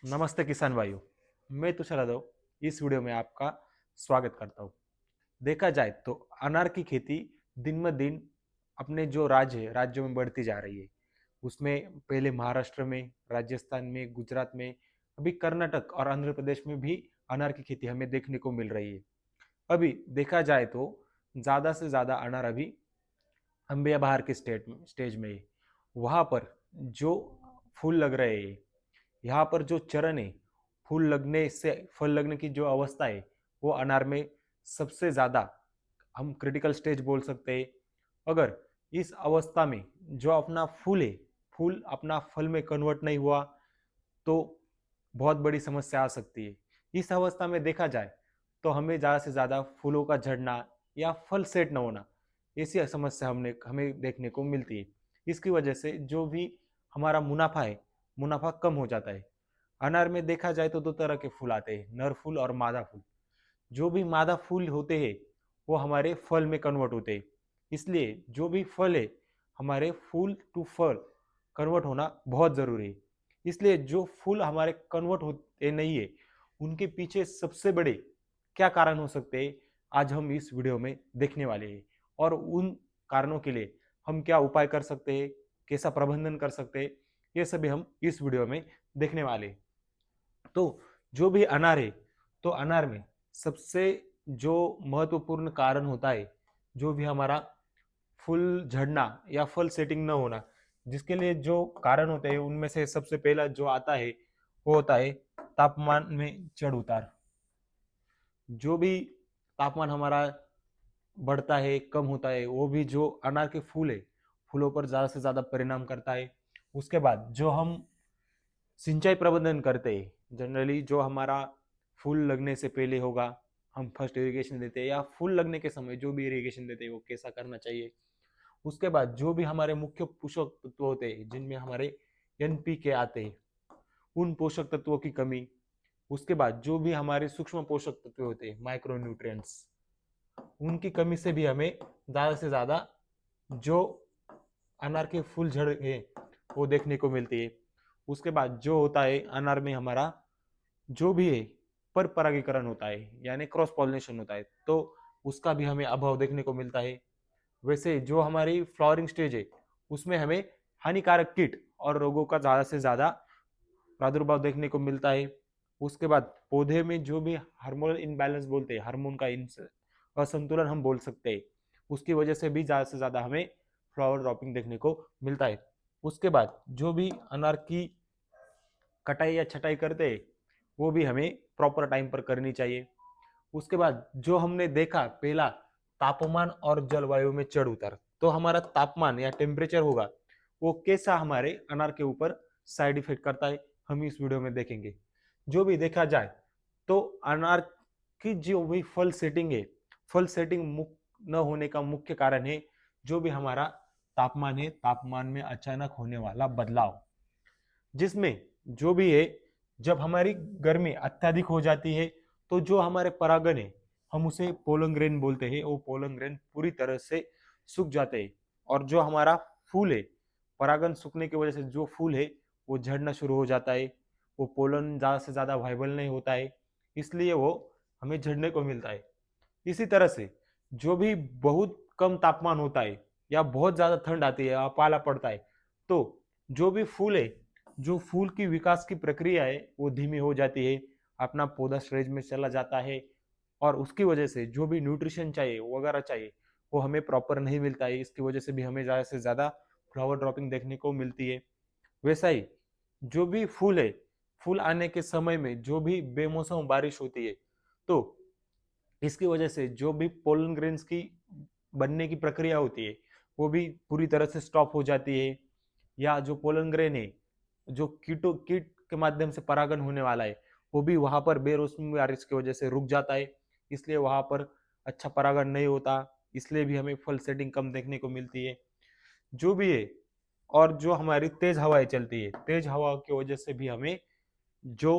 नमस्ते किसान भाइयों। मैं तुषार यादव इस वीडियो में आपका स्वागत करता हूँ। देखा जाए तो अनार की खेती दिन ब दिन अपने जो राज्य है राज्यों में बढ़ती जा रही है। उसमें पहले महाराष्ट्र में, राजस्थान में, गुजरात में, अभी कर्नाटक और आंध्र प्रदेश में भी अनार की खेती हमें देखने को मिल रही है। अभी देखा जाए तो ज़्यादा से ज़्यादा अनार अभी अम्बिया बहार के स्टेज में है। वहाँ पर जो फूल लग रहे हैं, यहाँ पर जो चरण है, फूल लगने से फल लगने की जो अवस्था है, वो अनार में सबसे ज्यादा हम क्रिटिकल स्टेज बोल सकते हैं। अगर इस अवस्था में जो अपना फूल है, फूल अपना फल में कन्वर्ट नहीं हुआ तो बहुत बड़ी समस्या आ सकती है। इस अवस्था में देखा जाए तो हमें ज़्यादा से ज़्यादा फूलों का झड़ना या फल सेट न होना, ऐसी समस्या हमें देखने को मिलती है। इसकी वजह से जो भी हमारा मुनाफा है, मुनाफा कम हो जाता है। अनार में देखा जाए तो दो तरह के फूल आते हैं, नर फूल और मादा फूल। जो भी मादा फूल होते हैं वो हमारे फल में कन्वर्ट होते हैं। इसलिए जो भी फल है, हमारे फूल टू फल कन्वर्ट होना बहुत जरूरी है। इसलिए जो फूल हमारे कन्वर्ट होते नहीं है, उनके पीछे सबसे बड़े क्या कारण हो सकते हैं, आज हम इस वीडियो में देखने वाले हैं। और उन कारणों के लिए हम क्या उपाय कर सकते हैं, कैसा प्रबंधन कर सकते हैं, ये सभी हम इस वीडियो में देखने वाले हैं। तो जो भी अनार है, तो अनार में सबसे जो महत्वपूर्ण कारण होता है, जो भी हमारा फुल झड़ना या फल सेटिंग न होना, जिसके लिए जो कारण होते हैं उनमें से सबसे पहला जो आता है वो होता है तापमान में चढ़ उतार। जो भी तापमान हमारा बढ़ता है, कम होता है, वो भी जो अनार के फूल है, फूलों पर ज्यादा से ज्यादा परिणाम करता है। उसके बाद जो हम सिंचाई प्रबंधन करते हैं, जनरली जो हमारा फूल लगने से पहले होगा, हम फर्स्ट इरिगेशन देते हैं या फूल लगने के समय जो भी इरिगेशन देते हैं वो कैसा करना चाहिए। उसके बाद जो भी हमारे मुख्य पोषक तत्व होते हैं जिनमें हमारे एनपीके आते हैं, उन पोषक तत्वों की कमी। उसके बाद जो भी हमारे सूक्ष्म पोषक तत्व होते हैं, माइक्रो न्यूट्रिएंट्स, उनकी कमी से भी हमें ज्यादा से ज्यादा जो अनार के फूल झड़ है वो देखने को मिलती है। उसके बाद जो होता है अनार में हमारा जो भी है पर परागीकरण होता है, यानी क्रॉस पॉलिनेशन होता है, तो उसका भी हमें अभाव देखने को मिलता है। वैसे जो हमारी फ्लावरिंग स्टेज है, उसमें हमें हानिकारक कीट और रोगों का ज्यादा से ज्यादा प्रादुर्भाव देखने को मिलता है। उसके बाद पौधे में जो भी हार्मोनल इनबैलेंस बोलते हैं, हार्मोन का असंतुलन हम बोल सकते हैं, उसकी वजह से भी ज्यादा से ज्यादा हमें फ्लावर ड्रॉपिंग देखने को मिलता है। उसके बाद जो भी अनार की कटाई या छटाई करते हैं, वो भी हमें प्रॉपर टाइम पर करनी चाहिए। उसके बाद जो हमने देखा पहला, तापमान और जलवायु में चढ़ उतार, तो हमारा तापमान या टेम्परेचर होगा, वो कैसा हमारे अनार के ऊपर साइड इफेक्ट करता है, हम इस वीडियो में देखेंगे। जो भी देखा जाए तो अनार की जो भी फल सेटिंग है, फल सेटिंग न होने का मुख्य कारण है जो भी हमारा तापमान है, तापमान में अचानक होने वाला बदलाव, जिसमें जो भी है, जब हमारी गर्मी अत्यधिक हो जाती है तो जो हमारे परागन है, हम उसे पोलन ग्रेन बोलते हैं, वो पोलन ग्रेन पूरी तरह से सूख जाते हैं। और जो हमारा फूल है, परागन सूखने की वजह से जो फूल है वो झड़ना शुरू हो जाता है। वो पोलन ज़्यादा से ज़्यादा वाइबल नहीं होता है, इसलिए वो हमें झड़ने को मिलता है। इसी तरह से जो भी बहुत कम तापमान होता है या बहुत ज़्यादा ठंड आती है या पाला पड़ता है, तो जो भी फूल है, जो फूल की विकास की प्रक्रिया है वो धीमी हो जाती है, अपना पौधा स्टेज में चला जाता है। और उसकी वजह से जो भी न्यूट्रिशन चाहिए वगैरह चाहिए वो हमें प्रॉपर नहीं मिलता है। इसकी वजह से भी हमें ज़्यादा से ज़्यादा फ्लावर ड्रॉपिंग देखने को मिलती है। वैसा ही जो भी फूल है, फूल आने के समय में जो भी बेमौसम बारिश होती है, तो इसकी वजह से जो भी पोलन ग्रेन्स की बनने की प्रक्रिया होती है वो भी पूरी तरह से स्टॉप हो जाती है। या जो पोलन ग्रेन है, जो कीट के माध्यम से परागन होने वाला है, वो भी वहां पर बेमौसमी बारिश की वजह से रुक जाता है। इसलिए वहां पर अच्छा परागन नहीं होता, इसलिए भी हमें फल सेटिंग कम देखने को मिलती है। जो भी है, और जो हमारी तेज हवाएं चलती है, तेज हवा की वजह से भी हमें जो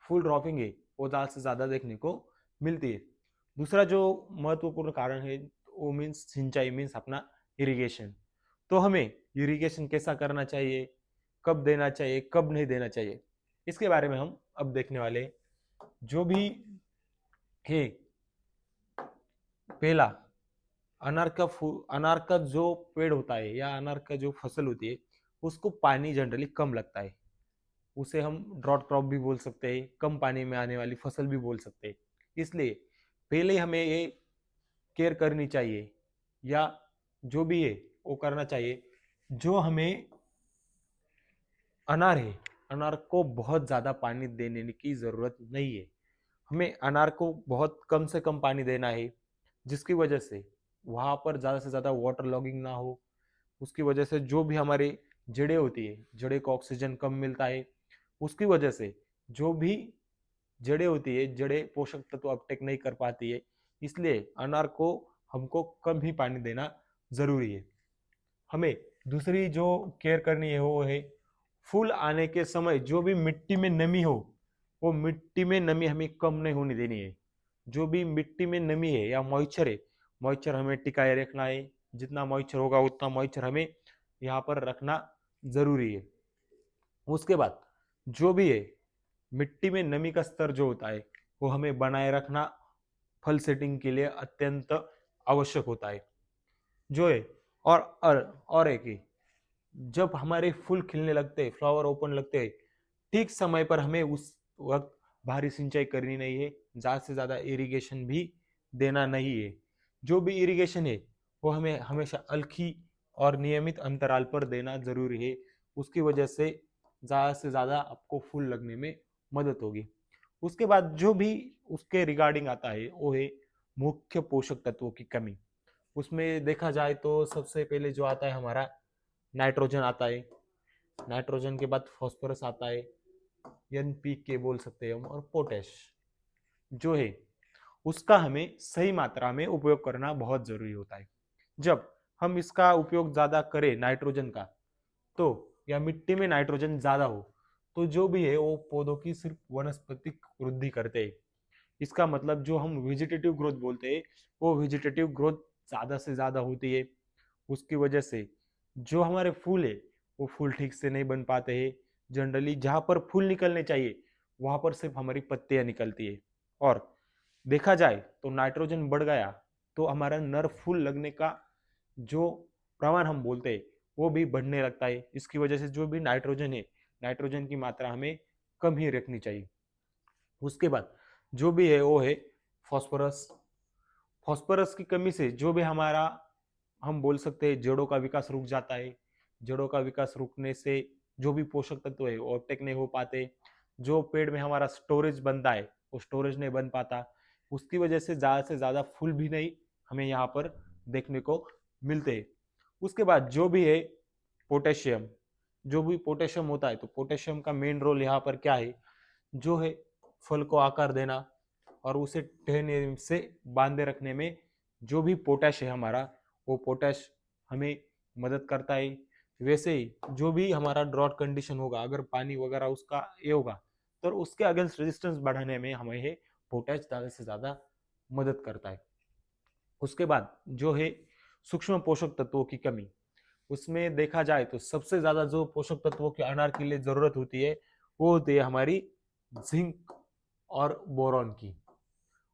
फुल ड्रॉपिंग है वो ज़्यादा से ज़्यादा देखने को मिलती है। दूसरा जो महत्वपूर्ण कारण है वो मीन्स सिंचाई, मीन्स अपना इरिगेशन। तो हमें इरिगेशन कैसा करना चाहिए, कब देना चाहिए, कब नहीं देना चाहिए, इसके बारे में हम अब देखने वाले हैं। जो भी है पहला, अनार का जो पेड़ होता है या अनार का जो फसल होती है उसको पानी जनरली कम लगता है। उसे हम ड्रॉट क्रॉप भी बोल सकते हैं, कम पानी में आने वाली फसल भी बोल सकते हैं। इसलिए पहले हमें ये केयर करनी चाहिए या जो भी है वो करना चाहिए। जो हमें अनार है, अनार को बहुत ज्यादा पानी देने की जरूरत नहीं है। हमें अनार को बहुत कम से कम पानी देना है, जिसकी वजह से वहां पर ज्यादा से ज्यादा वाटर लॉगिंग ना हो। उसकी वजह से जो भी हमारी जड़ें होती है, जड़ें को ऑक्सीजन कम मिलता है, उसकी वजह से जो भी जड़ें होती है, जड़ें पोषक तत्व अपटेक नहीं कर पाती है। इसलिए अनार को हमको कम ही पानी देना जरूरी है। हमें दूसरी जो केयर करनी है वो है फूल आने के समय जो भी मिट्टी में नमी हो, वो मिट्टी में नमी हमें कम नहीं होने देनी है। जो भी मिट्टी में नमी है या मॉइस्चर है, मॉइस्चर हमें टिकाए रखना है। जितना मॉइस्चर होगा उतना मॉइस्चर हमें यहाँ पर रखना जरूरी है। उसके बाद जो भी है मिट्टी में नमी का स्तर जो होता है वो हमें बनाए रखना फल सेटिंग के लिए अत्यंत आवश्यक होता है। जो है और एक ही, जब हमारे फूल खिलने लगते हैं, फ्लावर ओपन लगते हैं, ठीक समय पर हमें उस वक्त भारी सिंचाई करनी नहीं है, ज्यादा से ज्यादा इरिगेशन भी देना नहीं है। जो भी इरिगेशन है वो हमें हमेशा हल्की और नियमित अंतराल पर देना जरूरी है। उसकी वजह से ज्यादा आपको फूल लगने में मदद होगी। उसके बाद जो भी उसके रिगार्डिंग आता है वो है मुख्य पोषक तत्वों की कमी। उसमें देखा जाए तो सबसे पहले जो आता है हमारा नाइट्रोजन आता है। नाइट्रोजन के बाद फास्फोरस आता है, NPK बोल सकते हैं हम, और पोटेश जो है उसका हमें सही मात्रा में उपयोग करना बहुत जरूरी होता है। जब हम इसका उपयोग ज्यादा करें नाइट्रोजन का, तो या मिट्टी में नाइट्रोजन ज्यादा हो, तो जो भी है वो पौधों की सिर्फ वनस्पतिक वृद्धि करते हैं। इसका मतलब जो हम वेजिटेटिव ग्रोथ बोलते हैं वो वेजिटेटिव ग्रोथ ज्यादा से ज्यादा होती है। उसकी वजह से जो हमारे फूल है वो फूल ठीक से नहीं बन पाते हैं। जनरली जहां पर फूल निकलने चाहिए वहां पर सिर्फ हमारी पत्तियां निकलती है। और देखा जाए तो नाइट्रोजन बढ़ गया तो हमारा नर फूल लगने का जो प्रमाण हम बोलते हैं वो भी बढ़ने लगता है। इसकी वजह से जो भी नाइट्रोजन है, नाइट्रोजन की मात्रा हमें कम ही रखनी चाहिए। उसके बाद जो भी है वो है फास्फोरस। फास्फोरस की कमी से जो भी हमारा, हम बोल सकते हैं, जड़ों का विकास रुक जाता है। जड़ों का विकास रुकने से जो भी पोषक तत्व है वो अपटेक नहीं हो पाते। जो पेड़ में हमारा स्टोरेज बनता है वो स्टोरेज नहीं बन पाता। उसकी वजह से ज्यादा फूल भी नहीं हमें यहाँ पर देखने को मिलते हैं। उसके बाद जो भी है पोटेशियम, जो भी पोटेशियम होता है, तो पोटेशियम का मेन रोल यहाँ पर क्या है, जो है फल को आकार देना और उसे टहने से बांधे रखने में। जो भी पोटैश है हमारा, वो पोटैश हमें मदद करता है। वैसे ही जो भी हमारा ड्रॉट कंडीशन होगा, अगर पानी वगैरह उसका ये होगा, तो उसके अगेंस्ट रेजिस्टेंस बढ़ाने में हमें पोटैश ज्यादा से ज्यादा मदद करता है। उसके बाद जो है सूक्ष्म पोषक तत्वों की कमी। उसमें देखा जाए तो सबसे ज्यादा जो पोषक तत्वों की अनार के लिए जरूरत होती है वो होती है हमारी जिंक और बोरॉन की।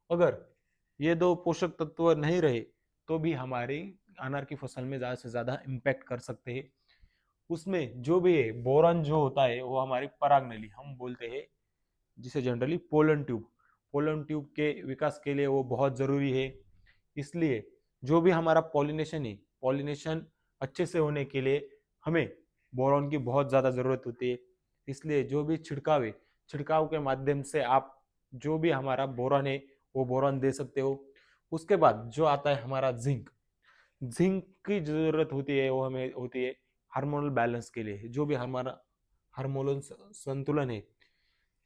अगर ये दो पोषक तत्व नहीं रहे तो भी हमारी अनार की फसल में ज्यादा से ज्यादा इम्पैक्ट कर सकते हैं। उसमें जो भी है बोरॉन जो होता है वो हमारी पराग नली हम बोलते हैं, जिसे generally pollen tube, pollen tube के विकास के लिए वो बहुत जरूरी है। इसलिए जो भी हमारा पॉलिनेशन है, पॉलिनेशन अच्छे से होने के लिए हमें बोरॉन की बहुत ज़्यादा ज़रूरत होती है। इसलिए जो भी छिड़काव है, छिड़काव के माध्यम से आप जो भी हमारा बोरॉन है वो बोरॉन दे सकते हो। उसके बाद जो आता है हमारा जिंक। जिंक की जरूरत होती है, वो हमें होती है हार्मोनल बैलेंस के लिए। जो भी हमारा हार्मोनल संतुलन है,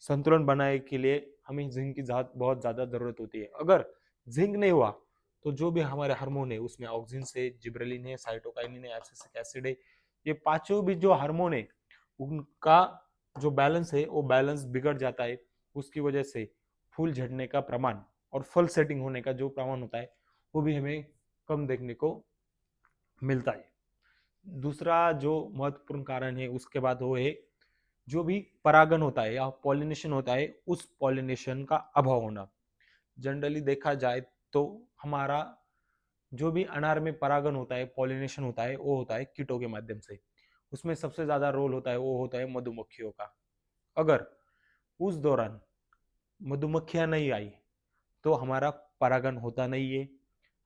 संतुलन बनाए के लिए हमें जिंक की बहुत ज्यादा जरूरत होती है। अगर जिंक नहीं हुआ तो जो भी हमारे हार्मोन है उसमें ऑक्सिन है, जिब्रेलिन है, साइटोकाइनिन है, एब्सिसिक एसिड है, ये पांचों भी जो हार्मोन है उनका जो बैलेंस है वो बैलेंस बिगड़ जाता है। उसकी वजह से फूल झड़ने का प्रमाण और फल सेटिंग होने का जो प्रमाण होता है वो भी हमें कम देखने को मिलता है। दूसरा जो महत्वपूर्ण कारण है उसके बाद वो है जो भी परागन होता है या पॉलिनेशन होता है, उस पॉलिनेशन का अभाव होना। जनरली देखा जाए तो हमारा जो भी अनार में परागन होता है, पॉलिनेशन होता है, वो होता है कीटों के माध्यम से। उसमें सबसे ज्यादा रोल होता है, वो होता है मधुमक्खियों का। अगर उस दौरान मधुमक्खियां नहीं आई तो हमारा परागन होता नहीं है,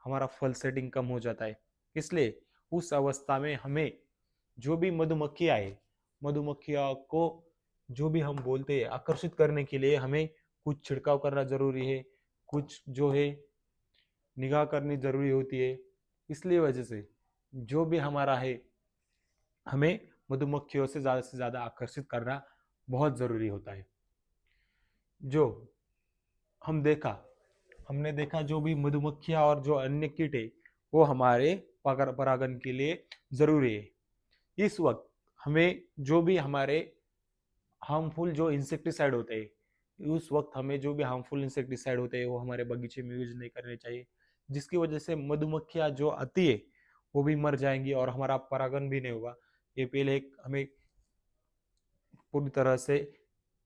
हमारा फल सेटिंग कम हो जाता है। इसलिए उस अवस्था में हमें जो भी मधुमक्खियां है, मधुमक्खियों को जो भी हम बोलते हैं आकर्षित करने के लिए हमें कुछ छिड़काव करना जरूरी है, कुछ जो है निगाह करनी जरूरी होती है। इसलिए वजह से जो भी हमारा है, हमें मधुमक्खियों से ज्यादा आकर्षित करना बहुत जरूरी होता है। जो हम देखा हमने देखा जो भी मधुमक्खियां और जो अन्य कीट है, वो हमारे परागन के लिए जरूरी है। इस वक्त हमें जो भी हमारे हार्मफुल जो इंसेक्टिसाइड होते हैं, उस वक्त हमें जो भी हार्मफुल इंसेक्टिसाइड होते हैं वो हमारे बगीचे में यूज नहीं करने चाहिए, जिसकी वजह से मधुमक्खियां जो आती है वो भी मर जाएंगी और हमारा परागन भी नहीं होगा। ये पहले हमें पूरी तरह से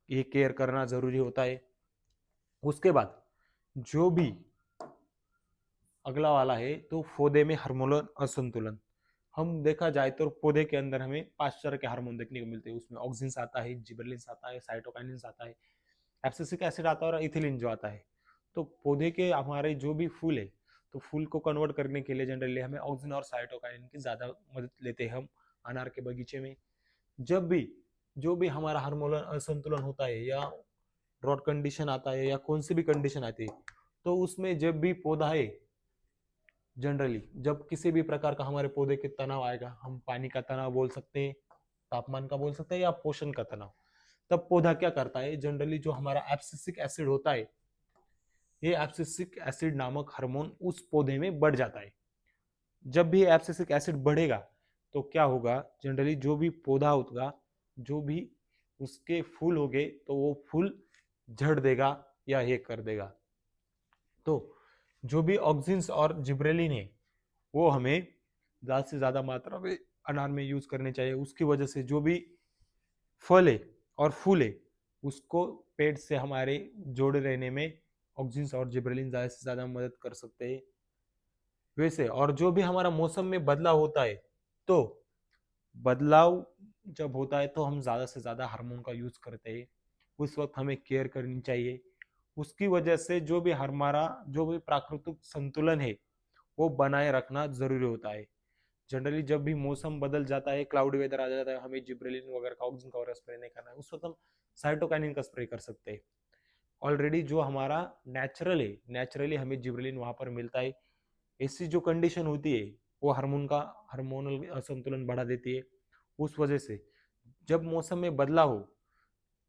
ये केयर करना जरूरी होता है। उसके बाद जो भी अगला वाला है तो पौधे में हार्मोनल असंतुलन। हम देखा जाए तो पौधे के अंदर हमें 5 तरह के हार्मोन देखने को मिलते हैं। उसमें ऑक्सिन्स आता है, जिबरेलिन्स आता है, साइटोकाइनिन्स आता है, एब्सिसिक एसिड आता है और इथिलीन जो आता है। तो पौधे के हमारे जो भी फूल है, तो फूल को कन्वर्ट करने के लिए जनरली हमें ऑक्सिन और साइटोकाइनिन की ज्यादा मदद लेते हैं हम अनार के बगीचे में। जब भी जो भी हमारा हार्मोनल असंतुलन होता है या ड्रॉट कंडीशन आता है या कौन सी भी कंडीशन आती है, तो उसमें जब भी पौधा है, जनरली जब किसी भी प्रकार का हमारे पौधे के तनाव आएगा, हम पानी का तनाव बोल सकते हैं, तापमान का बोल सकते हैं या पोषण का तनाव, तब पौधा क्या करता है, जनरली जो हमारा एब्सिसिक एसिड होता है, ये एब्सिसिक एसिड नामक हार्मोन उस पौधे में बढ़ जाता है। जब भी एब्सिसिक एसिड बढ़ेगा तो क्या होगा, जनरली जो भी पौधा होगा, जो भी उसके फूल होंगे, तो वो फूल झड़ देगा या ये कर देगा। तो जो भी ऑक्सिन्स और जिब्रेलिन है, वो हमें ज्यादा से ज्यादा मात्रा में अनार में यूज करने चाहिए। उसकी वजह से जो भी फल है और फूल है, उसको पेट से हमारे जोड़े रहने में ऑक्सिन्स और जिब्रेलिन ज्यादा से ज्यादा मदद कर सकते हैं। वैसे और जो भी हमारा मौसम में बदलाव होता है, तो बदलाव जब होता है तो हम ज्यादा से ज्यादा हार्मोन का यूज करते हैं। उस वक्त हमें केयर करनी चाहिए। उसकी वजह से जो भी हमारा जो भी प्राकृतिक संतुलन है, वो बनाए रखना जरूरी होता है। जनरली जब भी मौसम बदल जाता है, क्लाउडी वेदर आ जाता है, हमें जिब्रेलिन वगैरह का ऑक्सीजन का वगैरह स्प्रे नहीं करना है। उस वक्त हम साइटोकाइनिन का स्प्रे कर सकते हैं। ऑलरेडी जो हमारा नेचुरल है, नेचुरली हमें जिब्रेलिन वहां पर मिलता है। ऐसी जो कंडीशन होती है, वो हार्मोनल असंतुलन बढ़ा देती है। उस वजह से जब मौसम में बदलाव हो,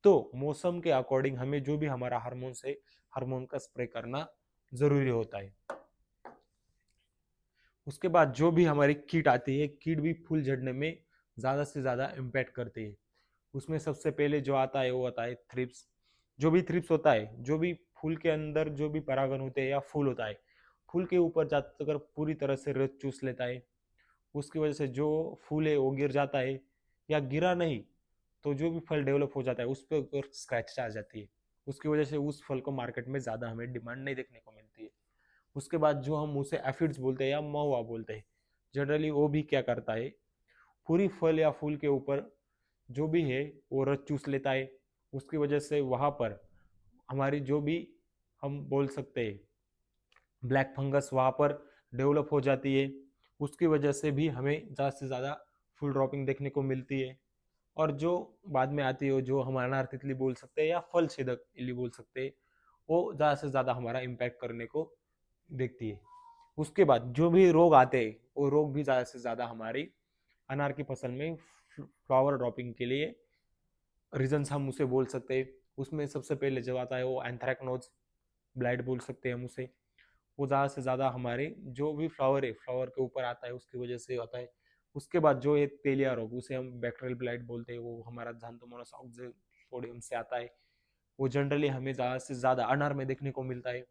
तो मौसम के अकॉर्डिंग हमें जो भी हमारा हार्मोन है, हार्मोन का स्प्रे करना जरूरी होता है। उसके बाद जो भी हमारी कीट आती है, कीट भी फूल झड़ने में ज्यादा से ज्यादा इम्पैक्ट करती है। उसमें सबसे पहले जो आता है वो आता है थ्रिप्स। जो भी थ्रिप्स होता है, जो भी फूल के अंदर जो भी परागन होते हैं या फूल होता है, फूल के ऊपर जाकर पूरी तरह से रस चूस लेता है। उसकी वजह से जो फूल है वो गिर जाता है, या गिरा नहीं तो जो भी फल डेवलप हो जाता है उस पर स्क्रैच आ जाती है। उसकी वजह से उस फल को मार्केट में ज्यादा हमें डिमांड नहीं देखने को मिलती है। उसके बाद जो हम उसे एफिड्स बोलते हैं या महुआ बोलते हैं, जनरली वो भी क्या करता है, पूरी फल या फूल के ऊपर जो भी है वो रस चूस लेता है। उसकी वजह से वहां पर हमारी जो भी हम बोल सकते हैं ब्लैक फंगस वहां पर डेवलप हो जाती है। उसकी वजह से भी हमें ज़्यादा से ज़्यादा फुल ड्रॉपिंग देखने को मिलती है। और जो बाद में आती है, जो हम अनार तितली बोल सकते हैं या फल छेदक इल्ली बोल सकते हैं, वो ज़्यादा से ज़्यादा हमारा इम्पैक्ट करने को देखती है। उसके बाद जो भी रोग आते हैं, वो रोग भी ज़्यादा से ज़्यादा हमारी अनार की फसल में फ्लावर ड्रॉपिंग के लिए रीजन हम उसे बोल सकते हैं। उसमें सबसे पहले जब आता है वो एंथ्रैकनोज ब्लाइट बोल सकते हैं हम उसे। वो ज़्यादा से ज़्यादा हमारे जो भी फ्लावर है, फ्लावर के ऊपर आता है, उसकी वजह से आता है। उसके बाद जो ये तेलिया रोग, उसे हम बैक्टीरियल ब्लाइट बोलते हैं, वो हमारा ज़ांथोमोनास ऑक्सीपोडियम से आता है। वो जनरली हमें ज़्यादा से ज़्यादा अनार में देखने को मिलता है।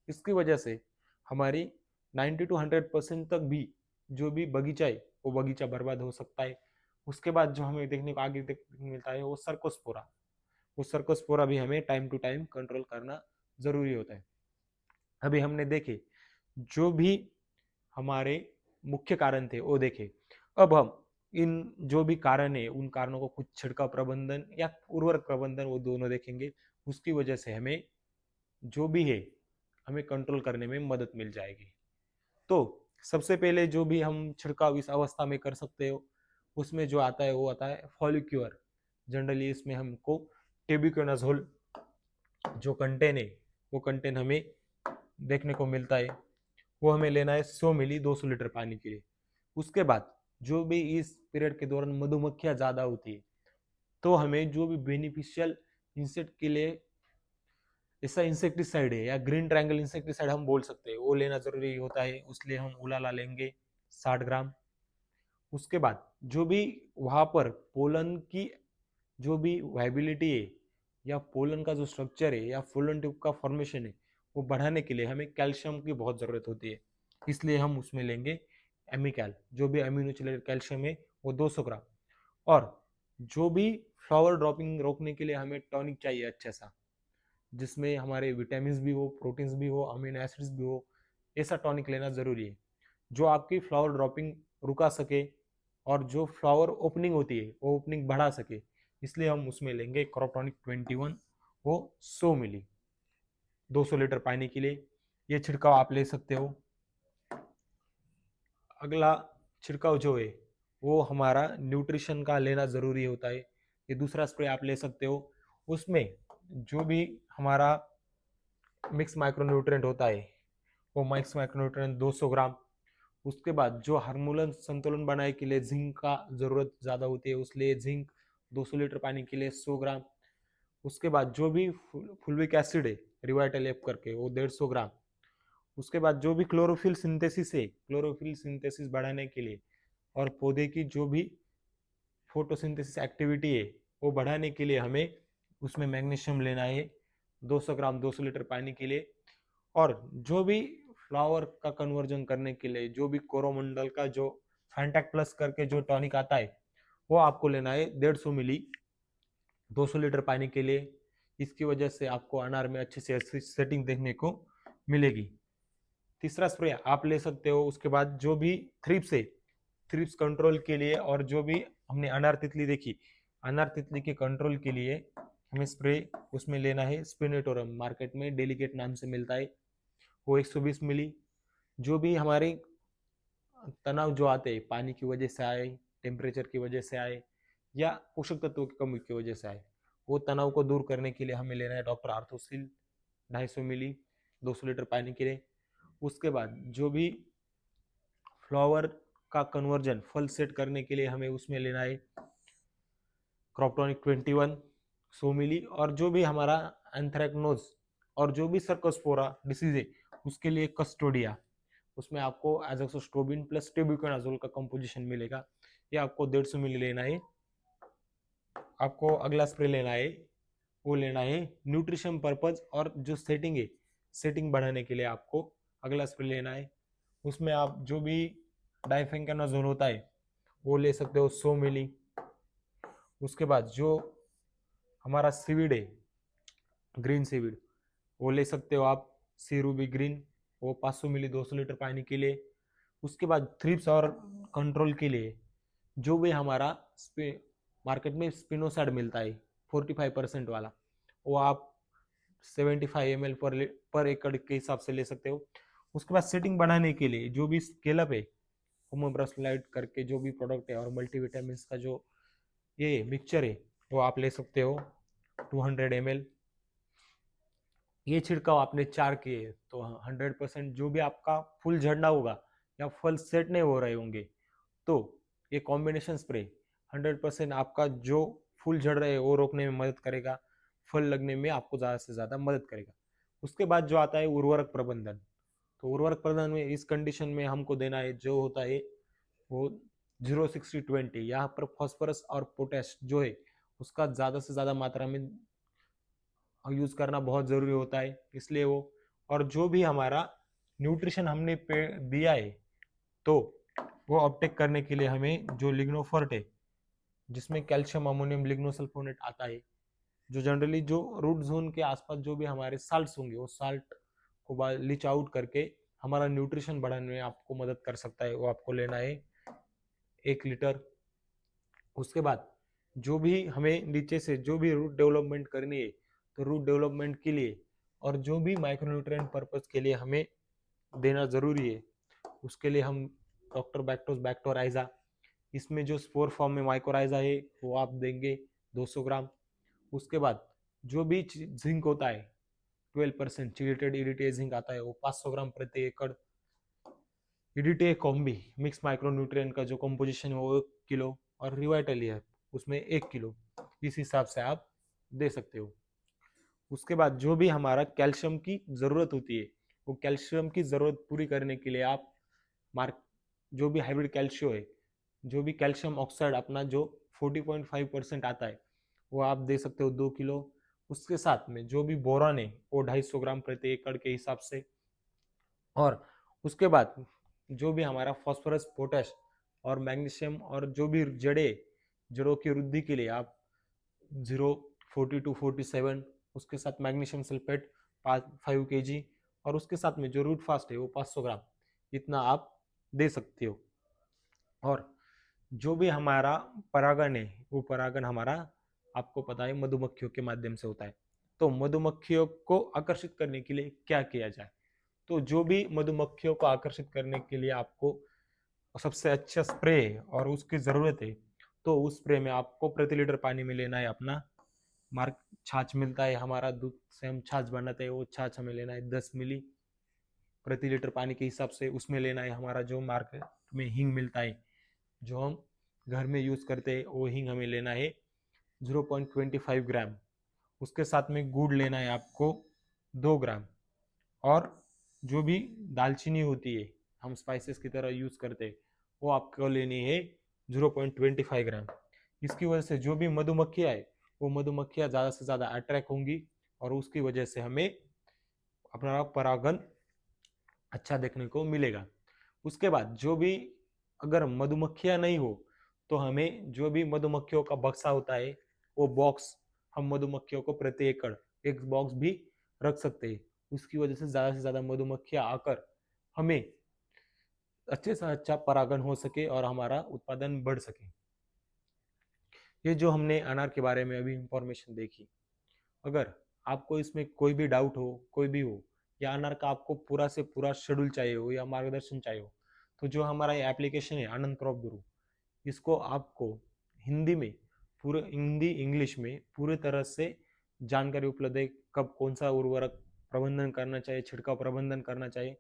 इसकी वजह से हमारी 90 to 100% तक भी जो भी बगीचा है, वो बगीचा बर्बाद हो सकता है। उसके बाद जो हमें देखने को आगे देखने को मिलता है वो सर्कोस्पोरा। वो सर्कोस्पोरा भी हमें टाइम टू टाइम कंट्रोल करना जरूरी होता है। अभी हमने देखे जो भी हमारे मुख्य कारण थे वो देखे। अब हम इन जो भी कारण है उन कारणों को कुछ छिड़काव प्रबंधन या उर्वरक प्रबंधन वो दोनों देखेंगे। उसकी वजह से हमें जो भी है हमें कंट्रोल करने में मदद मिल जाएगी। तो सबसे पहले जो भी हम छिड़काव इस अवस्था में कर सकते हो उसमें जो आता है वो आता है फॉलिक्यूर। जनरली इसमें हमको टेबिकोनाजोल जो कंटेन है वो कंटेन हमें देखने को मिलता है। वो हमें लेना है 100 मिली 200 लीटर पानी के लिए। उसके बाद जो भी इस पीरियड के दौरान मधुमक्खियां ज्यादा होती है तो हमें जो भी बेनिफिशियल इंसेक्ट के लिए ऐसा इंसेक्टिसाइड है या ग्रीन ट्रायंगल इंसेक्टिसाइड हम बोल सकते हैं वो लेना जरूरी होता है। उसलिए हम उलाला लेंगे 60 ग्राम। उसके बाद जो भी वहां पर पोलन की जो भी वाइबिलिटी है या पोलन का जो स्ट्रक्चर है या पोलन ट्यूब का फॉर्मेशन है वो बढ़ाने के लिए हमें कैल्शियम की बहुत ज़रूरत होती है। इसलिए हम उसमें लेंगे एमिकैल। जो भी अमीनो चिलेटेड कैल्शियम है वो 200 ग्राम। और जो भी फ्लावर ड्रॉपिंग रोकने के लिए हमें टॉनिक चाहिए अच्छा सा जिसमें हमारे विटामिन भी हो प्रोटीन्स भी हो अमीनो एसिड्स भी हो। ऐसा टॉनिक लेना ज़रूरी है जो आपकी फ्लावर ड्रॉपिंग रुका सके और जो फ्लावर ओपनिंग होती है वो ओपनिंग बढ़ा सके। इसलिए हम उसमें लेंगे क्रॉपटॉनिक 21। वो 100 मिली 200 लीटर पानी के लिए। ये छिड़काव आप ले सकते हो। अगला छिड़काव जो है वो हमारा न्यूट्रिशन का लेना ज़रूरी होता है। ये दूसरा स्प्रे आप ले सकते हो। उसमें जो भी हमारा मिक्स माइक्रोन्यूट्रिएंट होता है वो मिक्स माइक्रोन्यूट्रिएंट 200 ग्राम। उसके बाद जो हार्मोन संतुलन बनाने के लिए जिंक का जरूरत ज़्यादा होती है उसलिए जिंक 200 लीटर पानी के लिए 100 ग्राम। उसके बाद जो भी फुल्विक एसिड है रिवाइटल एप करके वो 150 ग्राम। उसके बाद जो भी क्लोरोफिल सिंथेसिस है क्लोरोफिल सिंथेसिस बढ़ाने के लिए और पौधे की जो भी फोटोसिंथेसिस एक्टिविटी है वो बढ़ाने के लिए हमें उसमें मैग्नीशियम लेना है 200 ग्राम 200 लीटर पानी के लिए। और जो भी फ्लावर का कन्वर्जन करने के लिए जो भी कोरोमंडल का जो फैंटेक प्लस करके जो टॉनिक आता है वो आपको लेना है 150 मिली 200 लीटर पानी के लिए। इसकी वजह से आपको अनार में अच्छे से सेटिंग देखने को मिलेगी। तीसरा स्प्रे आप ले सकते हो। उसके बाद जो भी थ्रिप्स है थ्रिप्स कंट्रोल के लिए और जो भी हमने अनार तितली देखी अनार तितली के कंट्रोल के लिए हमें स्प्रे उसमें लेना है स्पिनेटोरम। मार्केट में डेलीकेट नाम से मिलता है वो 120 मिली। जो भी हमारे तनाव जो आते हैं पानी की वजह से आए टेम्परेचर की वजह से आए या पोषक तत्वों की कमी की वजह से आए वो तनाव को दूर करने के लिए हमें लेना है डॉक्टर आर्थोसिल 250 मिली 200 लीटर पानी के लिए। उसके बाद जो भी फ्लावर का कन्वर्जन फल सेट करने के लिए हमें उसमें लेना है क्रॉपटॉनिक 21 100 मिली। और जो भी हमारा एंथ्रेक्नोज और जो भी सर्कोस्पोरा डिसीज है उसके लिए कस्टोडिया उसमें आपको एजोक्सिस्ट्रोबिन प्लस टेबुकोनाजोल का कंपोजिशन मिलेगा। ये आपको 150 मिली लेना है। आपको अगला स्प्रे लेना है वो लेना है न्यूट्रिशन पर्पज और जो सेटिंग है सेटिंग बढ़ाने के लिए आपको अगला स्प्रे लेना है। उसमें आप जो भी डाइफेंकानाजोल होता है वो ले सकते हो 100 मिली। उसके बाद जो हमारा सीविड है ग्रीन सीविड वो ले सकते हो आप सीरूबी ग्रीन वो 500 मिली 200 लीटर पानी के लिए। उसके बाद थ्रिप्स और कंट्रोल के लिए जो भी हमारा मार्केट में स्पिनोसाइड मिलता है 45% वाला वो आप 75 ml पर एकड़ के हिसाब से ले सकते हो। उसके बाद सेटिंग बढ़ाने के लिए जो भी स्केलअप है होमोब्रासलाइट करके जो भी प्रोडक्ट है और मल्टीविटामिन का जो ये मिक्सचर है वो आप ले सकते हो 200 ml। ये छिड़काव आपने 4 किए तो 100% जो भी आपका फूल झड़ना होगा या फल सेट नहीं हो रहे होंगे तो ये कॉम्बिनेशन स्प्रे 100% आपका जो फूल झड़ रहे हैं वो रोकने में मदद करेगा फल लगने में आपको ज़्यादा से ज़्यादा मदद करेगा। उसके बाद जो आता है उर्वरक प्रबंधन। तो उर्वरक प्रबंधन में इस कंडीशन में हमको देना है जो होता है वो 0-60-20। यहाँ पर फॉस्फोरस और पोटेश जो है उसका ज़्यादा से ज़्यादा मात्रा में यूज़ करना बहुत ज़रूरी होता है इसलिए वो। और जो भी हमारा न्यूट्रिशन हमने दिया है तो वो अपटेक करने के लिए हमें जो लिग्नोफर्ट है जिसमें कैल्शियम अमोनियम लिग्नोसल्फोनेट आता है, जो जनरली जो रूट जोन के आसपास जो भी हमारे साल्ट्स होंगे वो साल्ट को लीच आउट करके हमारा न्यूट्रिशन बढ़ाने में आपको मदद कर सकता है। वो आपको लेना है 1 लीटर। उसके बाद जो भी हमें नीचे से जो भी रूट डेवलपमेंट करनी है, तो रूट डेवलपमेंट के लिए और जो भी माइक्रोन्यूट्रिएंट पर्पज के लिए हमें देना जरूरी है, उसके लिए हम डॉक्टर बैक्टोस बैक्टोराइजा, इसमें जो स्पोर फॉर्म में माइक्रोराइजा है वो आप देंगे 200 ग्राम। उसके बाद जो भी जिंक होता है 12% चिलेटेड ईडीटीए जिंक आता है, वो 500 ग्राम प्रति एकड़। ईडीटीए कॉम्बी मिक्स माइक्रोन्यूट्रिएंट का जो कंपोजिशन है वो 1 किलो, और रिवाइटली है उसमें 1 किलो, इस हिसाब से आप दे सकते हो। उसके बाद जो भी हमारा कैल्शियम की जरूरत होती है, वो कैल्शियम की जरूरत पूरी करने के लिए आप मार्क जो भी हाइब्रिड कैल्शियो है, जो भी कैल्शियम ऑक्साइड अपना जो 40.5% आता है, वो आप दे सकते हो 2 किलो। उसके साथ में जो भी बोरान है वो 250 ग्राम प्रति एकड़ के हिसाब से। और उसके बाद जो भी हमारा फॉस्फोरस पोटेश और मैग्नीशियम और जो भी जड़ों की वृद्धि के लिए आप 0.40 to 47, उसके साथ मैग्नीशियम सल्फेट 5 kg, और उसके साथ में जो रूट फास्ट है वो 500 ग्राम, इतना आप दे सकते हो। और जो भी हमारा परागण है वो परागण हमारा आपको पता है मधुमक्खियों के माध्यम से होता है। तो मधुमक्खियों को आकर्षित करने के लिए क्या किया जाए? तो जो भी मधुमक्खियों को आकर्षित करने के लिए आपको सबसे अच्छा स्प्रे और उसकी जरूरत है, तो उस स्प्रे में आपको प्रति लीटर पानी में लेना है अपना मार्क छाछ मिलता है हमारा, दूध से हम छाछ बनाते हैं, वो छाछ हमें लेना है 10 मिली प्रति लीटर पानी के हिसाब से। उसमें लेना है हमारा जो मार्केट में हींग मिलता है, जो हम घर में यूज करते हैं, वो हींग हमें लेना है 0.25 ग्राम। उसके साथ में गुड़ लेना है आपको 2 ग्राम। और जो भी दालचीनी होती है हम स्पाइसेस की तरह यूज करते हैं, वो आपको लेनी है 0.25 ग्राम। इसकी वजह से जो भी मधुमक्खियां है वो मधुमक्खियां ज्यादा से ज्यादा अट्रैक्ट होंगी, और उसकी वजह से हमें अपना परागण अच्छा देखने को मिलेगा। उसके बाद जो भी अगर मधुमक्खियां नहीं हो, तो हमें जो भी मधुमक्खियों का बक्सा होता है वो बॉक्स हम मधुमक्खियों को प्रति एकड़ एक बॉक्स भी रख सकते हैं। उसकी वजह से ज्यादा मधुमक्खियां आकर हमें अच्छे से अच्छा परागण हो सके और हमारा उत्पादन बढ़ सके। ये जो हमने अनार के बारे में अभी इंफॉर्मेशन देखी, अगर आपको इसमें कोई भी डाउट हो, कोई भी हो, या अनार का आपको पूरा से पूरा शेड्यूल चाहिए हो या मार्गदर्शन चाहिए हो, तो जो हमारा ये एप्लीकेशन है आनंद क्रॉप गुरु, इसको आपको हिंदी में पूरे हिंदी इंग्लिश में पूरे तरह से जानकारी उपलब्ध है। कब कौन सा उर्वरक प्रबंधन करना चाहिए, छिड़काव प्रबंधन करना चाहिए,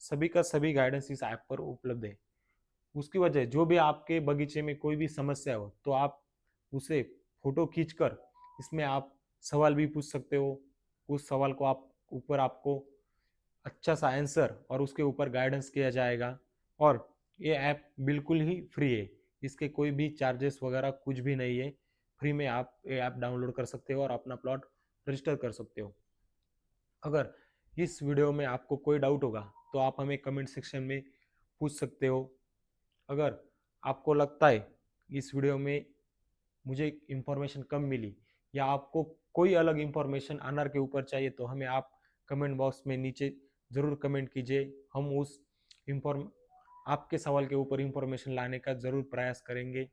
सभी का सभी गाइडेंस इस ऐप पर उपलब्ध है। उसकी वजह जो भी आपके बगीचे में कोई भी समस्या हो, तो आप उसे फोटो खींचकर इसमें आप सवाल भी पूछ सकते हो। उस सवाल को आप ऊपर आपको अच्छा सा आंसर और उसके ऊपर गाइडेंस किया जाएगा। और ये ऐप बिल्कुल ही फ्री है, इसके कोई भी चार्जेस वगैरह कुछ भी नहीं है। फ्री में आप ये ऐप डाउनलोड कर सकते हो और अपना प्लॉट रजिस्टर कर सकते हो। अगर इस वीडियो में आपको कोई डाउट होगा तो आप हमें कमेंट सेक्शन में पूछ सकते हो। अगर आपको लगता है इस वीडियो में मुझे इंफॉर्मेशन कम मिली, या आपको कोई अलग इंफॉर्मेशन अनार के ऊपर चाहिए, तो हमें आप कमेंट बॉक्स में नीचे ज़रूर कमेंट कीजिए। हम उस इंफॉर्म आपके सवाल के ऊपर इंफॉर्मेशन लाने का ज़रूर प्रयास करेंगे।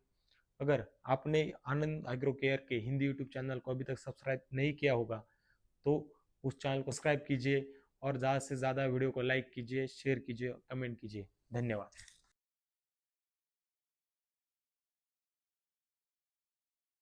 अगर आपने आनंद एग्रो केयर के हिंदी यूट्यूब चैनल को अभी तक सब्सक्राइब नहीं किया होगा, तो उस चैनल को सब्सक्राइब कीजिए और ज़्यादा से ज़्यादा वीडियो को लाइक कीजिए, शेयर कीजिए, कमेंट कीजिए। धन्यवाद।